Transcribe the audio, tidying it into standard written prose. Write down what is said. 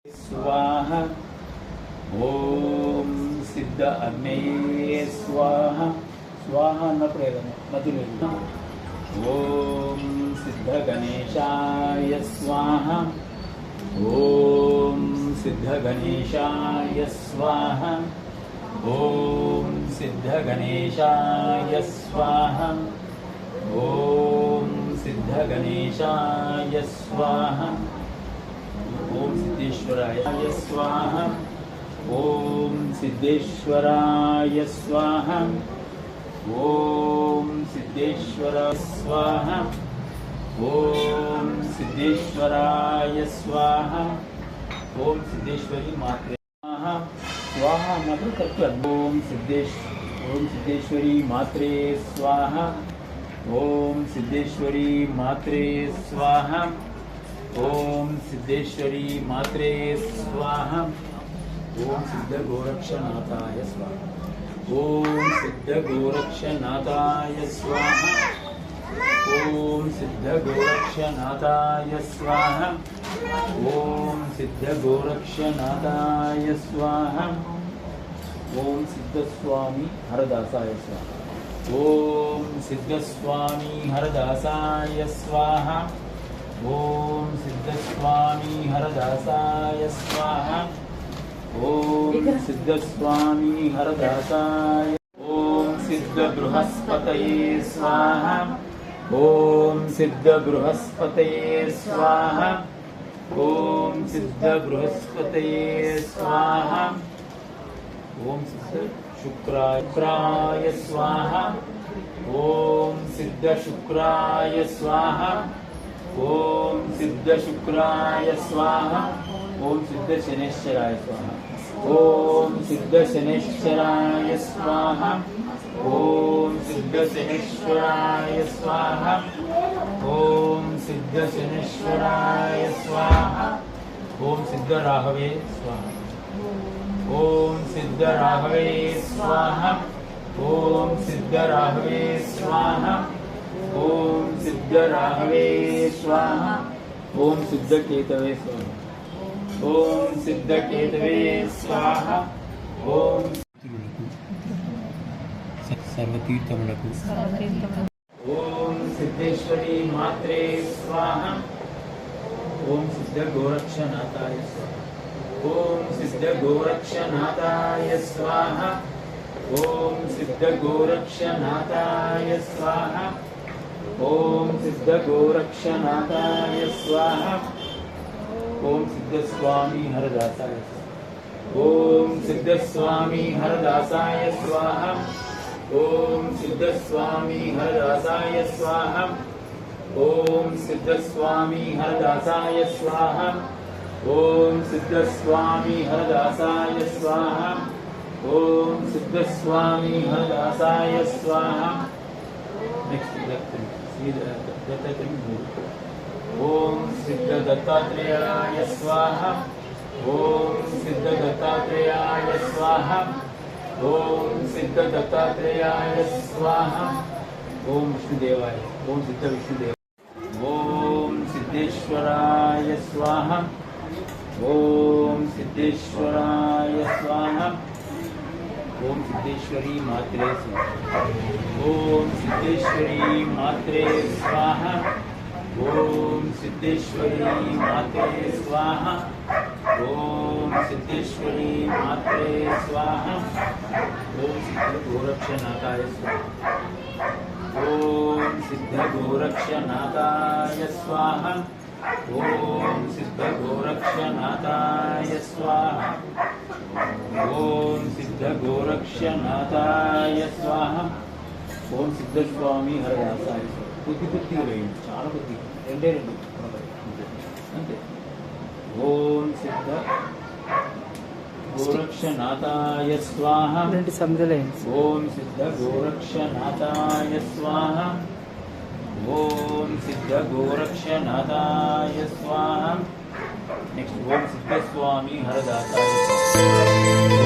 स्वाहा ओम सिद्ध अग्नये स्वाहा स्वाहा न प्रेरण मधुले ओम सिद्ध गणेशाय स्वाहा ओम सिद्ध गणेशाय स्वाहा ओम सिद्ध गणेशाय स्वाहा ओम सिद्ध गणेशाय स्वाहा ओम सिद्धेश्वराय स्वाहा ओम सिद्धेश्वराय स्वाहा ओम सिद्धेश्वराय स्वाहा ओम सिद्धेश्वराय स्वाहा ओम सिद्धेश्वरी मात्रे स्वाहा स्वाहा मधु कर्तव्य ओम सिद्धेश्वरी मात्रे स्वाहा ओम सिद्धेश्वरी मात्रे स्वाहा ओम सिद्धेश्वरी मात्रे स्वाहा ओम सिद्ध गोरक्षनाथाय स्वाहा ओम सिद्ध गोरक्षनाथाय स्वाहा ओम सिद्ध गोरक्षनाथाय स्वाहा ओम सिद्ध गोरक्षनाथाय स्वाहा ओम सिद्ध स्वामी हरदासाय स्वाहा ओम सिद्ध स्वामी हरदासाय स्वाहा ओम सिद्ध स्वामी हरदासाय स्वाहा ओम सिद्ध स्वामी हरदासाय ओम सिद्ध बृहस्पतये स्वाहा ओम सिद्ध बृहस्पतये स्वाहा ओम सिद्ध बृहस्पतये स्वाहा ओम सिद्ध शुक्राय स्वाहा ओम सिद्ध शुक्राय स्वाहा ओम सिद्ध शुक्राय स्वाहा ओम सिद्ध शनेश्वराय स्वाहा ओम सिद्ध शनेश्वराय स्वाहा ओम सिद्ध शनेश्वराय स्वाहा ओम सिद्ध शनेश्वराय स्वाहा ओम सिद्ध राहवे स्वाहा ओम सिद्ध राहवे स्वाहा ओम सिद्ध राहवे स्वाहा ओम सिद्ध राहवे स्वाहा ओम सिद्ध केतवे स्वाहा ओम सिद्ध केतवे स्वाहा ओम सर्वतीर्थमुలకు ओम सिद्धेश्वरी मात्रे स्वाहा ओम सिद्ध गोरक्षनाथाय स्वाहा ओम सिद्ध गोरक्षनाथाय स्वाहा ओम सिद्ध गोरक्षनाथाय स्वाहा ओम सिद्ध गोरक्षनाथाय स्वाहा ओम सिद्ध स्वामी हरदासाय ओम सिद्ध स्वामी हरदासाय स्वाहा ओम सिद्ध स्वामी हरदासाय स्वाहा ओम सिद्ध स्वामी हरदासाय स्वाहा ओम सिद्ध स्वामी हरदासाय स्वाहा ओम सिद्ध स्वामी हरदासाय स्वाहा ओम सिद्ध दत्तात्रेयाय स्वाहा ओम सिद्ध दत्तात्रेयाय स्वाहा ओम सिद्ध दत्तात्रेयाय स्वाहा ओम विष्णुदेवाय ओम सिद्ध विष्णुदेव ओम सिद्धेश्वराय स्वाहा ओम सिद्धेश्वराय स्वाहा ओम सिद्धेश्वरी मात्रे स्वाहा ओम सिद्धेश्वरी मात्रे स्वाहा ओम सिद्धेश्वरी मात्रे स्वाहा ओम सिद्धेश्वरी मात्रे स्वाहा ओम सिद्ध गोरक्षनाथाय स्वाहा ओम सिद्ध गोरक्षनाथाय स्वाहा ओम सिद्ध गोरक्षनाथाय स्वाहा ओम सिद्ध गोरक्षनाथाय स्वाहा ओम सिद्ध स्वामी हरदासाय కొద్దిగా వేయండి చాలా కొద్దిగా రెండే అంతే ఓం సిద్ధ గోరక్షనాథాయ స్వాహ రెండు సమిధలేండి ఓం సిద్ధ గోరక్షనాథాయ స్వాహ ఓం సిద్ధ గోరక్షనాథాయ స్వాహ నెక్స్ట్ ఓం సిద్ధ స్వామి హరదాసాయ